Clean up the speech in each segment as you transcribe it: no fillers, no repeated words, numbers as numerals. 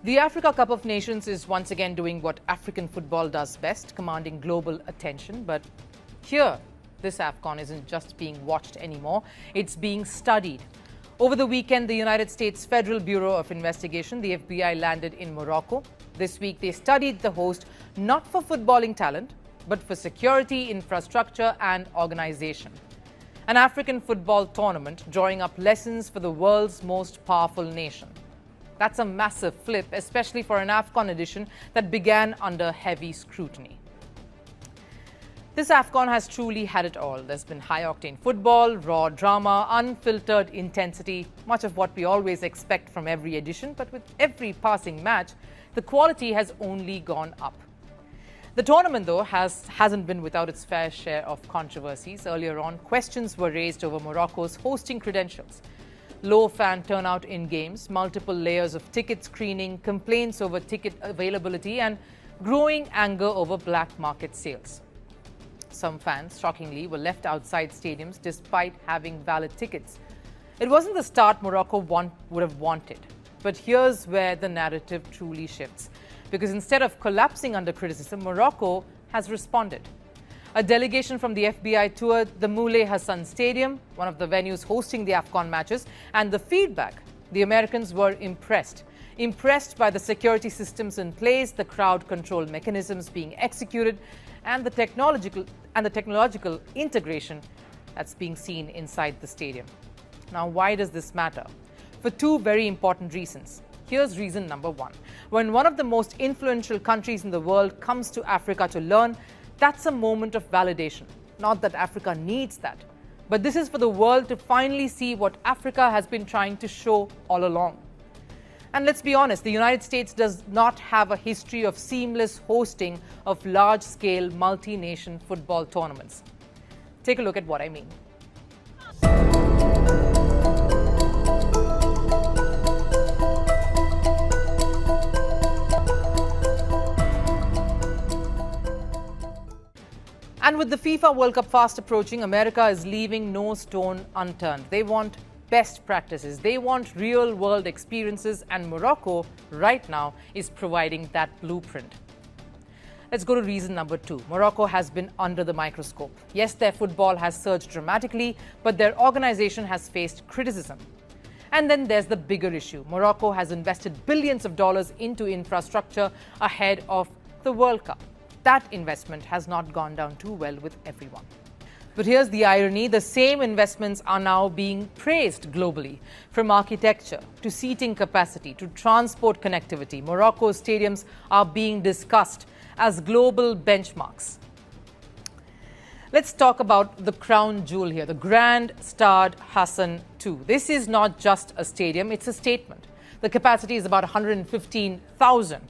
The Africa Cup of Nations is once again doing what African football does best, commanding global attention. But here, this AFCON isn't just being watched anymore, it's being studied. Over the weekend, the United States Federal Bureau of Investigation, the FBI, landed in Morocco. This week, they studied the host not for footballing talent, but for security, infrastructure and organization. An African football tournament drawing up lessons for the world's most powerful nation. That's a massive flip, especially for an AFCON edition that began under heavy scrutiny. This AFCON has truly had it all. There's been high-octane football, raw drama, unfiltered intensity, much of what we always expect from every edition, but with every passing match, the quality has only gone up. The tournament, though, hasn't been without its fair share of controversies. Earlier on, questions were raised over Morocco's hosting credentials. Low fan turnout in games, multiple layers of ticket screening, complaints over ticket availability, and growing anger over black market sales. Some fans, shockingly, were left outside stadiums despite having valid tickets. It wasn't the start Morocco would have wanted. But here's where the narrative truly shifts. Because instead of collapsing under criticism, Morocco has responded. A delegation from the FBI toured the Moulay Hassan Stadium, one of the venues hosting the AFCON matches, and the feedback, the Americans were impressed. Impressed by the security systems in place, the crowd control mechanisms being executed, and the technological integration that's being seen inside the stadium. Now, why does this matter? For two very important reasons. Here's reason number one. When one of the most influential countries in the world comes to Africa to learn, that's a moment of validation. Not that Africa needs that, but this is for the world to finally see what Africa has been trying to show all along. And let's be honest, the United States does not have a history of seamless hosting of large-scale multi-nation football tournaments. Take a look at what I mean. And with the FIFA World Cup fast approaching, America is leaving no stone unturned. They want best practices. They want real-world experiences, and Morocco, right now, is providing that blueprint. Let's go to reason number two. Morocco has been under the microscope. Yes, their football has surged dramatically, but their organization has faced criticism. And then there's the bigger issue. Morocco has invested billions of dollars into infrastructure ahead of the World Cup. That investment has not gone down too well with everyone. But here's the irony. The same investments are now being praised globally. From architecture to seating capacity to transport connectivity, Morocco's stadiums are being discussed as global benchmarks. Let's talk about the crown jewel here, the Grand Stade Hassan II. This is not just a stadium, it's a statement. The capacity is about 115,000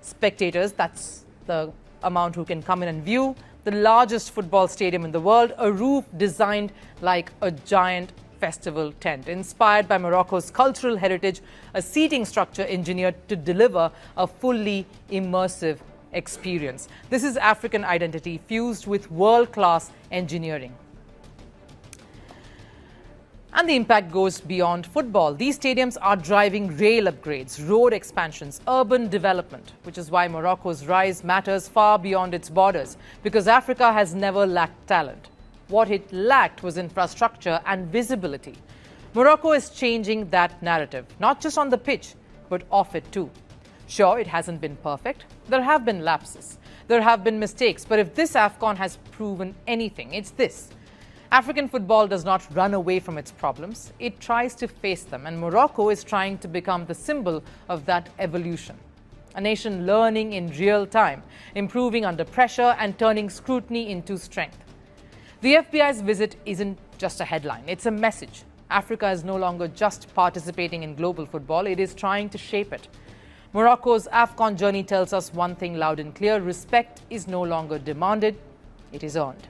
spectators. That's the amount who can come in and view. The largest football stadium in the world, a roof designed like a giant festival tent. Inspired by Morocco's cultural heritage, a seating structure engineered to deliver a fully immersive experience. This is African identity fused with world-class engineering. And the impact goes beyond football. These stadiums are driving rail upgrades, road expansions, urban development, which is why Morocco's rise matters far beyond its borders, because Africa has never lacked talent. What it lacked was infrastructure and visibility. Morocco is changing that narrative, not just on the pitch, but off it too. Sure, it hasn't been perfect. There have been lapses. There have been mistakes. But if this AFCON has proven anything, it's this. African football does not run away from its problems. It tries to face them, and Morocco is trying to become the symbol of that evolution. A nation learning in real time, improving under pressure, and turning scrutiny into strength. The FBI's visit isn't just a headline, it's a message. Africa is no longer just participating in global football, it is trying to shape it. Morocco's AFCON journey tells us one thing loud and clear: respect is no longer demanded, it is earned.